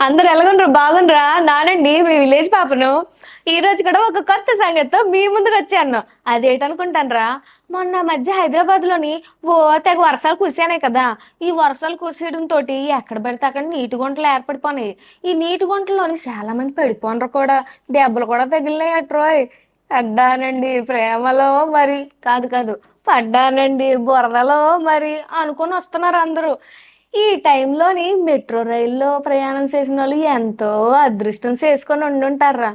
అందరు ఎలాగుండ్రు బాగుండ్రా? నానండి మీ విలేజ్ పాపను. ఈ రోజు కూడా ఒక కొత్త సంగతితో మీ ముందుకు వచ్చాను. అదేటనుకుంటాన్రా, మొన్న మధ్య హైదరాబాద్ లోని ఓ తెగ వర్షాలు కురిసానాయి కదా. ఈ వర్షాలు కురిసేయడం తోటి ఎక్కడ పడితే అక్కడ నీటి గుంటలు ఏర్పడిపోయినాయి. ఈ నీటి గుంటల్లోని చాలా మంది పడిపోనరు కూడా, దెబ్బలు కూడా తగిలినాయి అట్రోయ్. పడ్డానండి ప్రేమలో మరి, కాదు కాదు, పడ్డానండి బురదలో మరి అనుకొని వస్తున్నారు అందరూ. ఈ టైంలోని మెట్రో రైల్లో ప్రయాణం చేసిన వాళ్ళు ఎంతో అదృష్టం చేసుకొని ఉండుంటారా.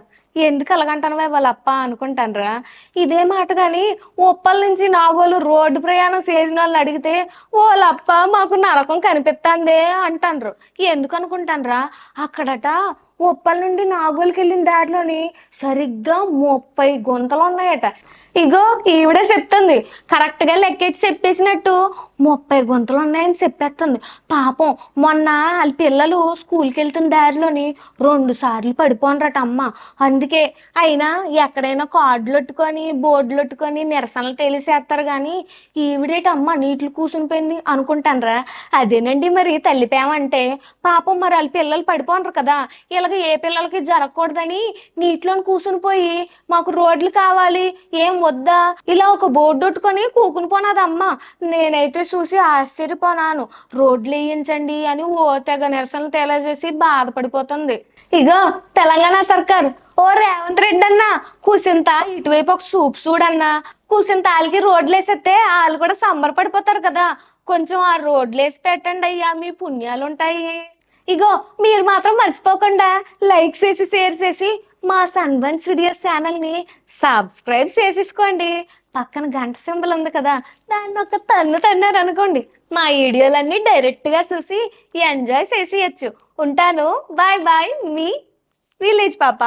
ఎందుకు అలాగంటాను వాళ్ళప్ప అనుకుంటానరా. ఇదే మాట కానీ ఉప్పల్ నుంచి నాగోలు రోడ్డు ప్రయాణం చేసిన వాళ్ళని అడిగితే వాళ్ళప్ప మాకు నరకం కనిపిస్తాందే అంటాన్రు. ఎందుకు అనుకుంటానరా, అక్కడట ఉప్పల్ నుండి నాగోలుకి వెళ్ళిన దారిలోని సరిగ్గా 30 గుంతలు ఉన్నాయట. ఇగో ఈవిడే చెప్తుంది, కరెక్ట్ గా లెక్కెట్టి చెప్పేసినట్టు 30 గుంతలు ఉన్నాయని చెప్పేస్తుంది. పాపం మొన్న వాళ్ళ పిల్లలు స్కూల్కి వెళ్తున్న దారిలోని 2 సార్లు పడిపోనరట అమ్మ. అందుకే అయినా ఎక్కడైనా కార్డులు పెట్టుకొని బోర్డులు పెట్టుకొని నిరసనలు తెలిసేస్తారు కానీ ఈవిడేటమ్మ నీటిలో కూసునిపోయింది అనుకుంటానరా. అదేనండి మరి తల్లి ప్రేమ అంటే. పాపం మరి వాళ్ళ పిల్లలు పడిపోనరు కదా, ఇలాగ ఏ పిల్లలకి జరగకూడదని నీటిలో కూసుని పోయి మాకు రోడ్లు కావాలి ఏం వద్దా ఇలా ఒక బోర్డు పెట్టుకొని కూకుని పోనాదమ్మ. నేనైతే చూసి ఆశ్చర్యపోనాను. రోడ్లు వేయించండి అని ఓ తెగ నిరసనలు తెలియజేసి బాధపడిపోతుంది. ఇగో తెలంగాణ సర్కార్, ఓ రేవంత్ రెడ్డి అన్న కూసింత ఇటువైపు ఒక సూప్ చూడన్నా. కూసింత వాళ్ళకి రోడ్లు వేసేస్తే వాళ్ళు కూడా సంబరపడిపోతారు కదా. కొంచెం ఆ రోడ్లు వేసి పెట్టండి అయ్యా, మీ పుణ్యాలు ఉంటాయి. ఇగో మీరు మాత్రం మర్చిపోకుండా లైక్ చేసి షేర్ చేసి మా సన్వన్ స్టూడియోస్ ఛానల్ ని సబ్స్క్రైబ్ చేసేసుకోండి. పక్కన గంట సింబల్ ఉంది కదా, దాన్ని ఒక తన్నారు అనుకోండి, మా వీడియోలన్నీ డైరెక్ట్ గా చూసి ఎంజాయ్ చేసేయచ్చు. ఉంటాను, బాయ్ బాయ్, మీ విలేజ్ పాప.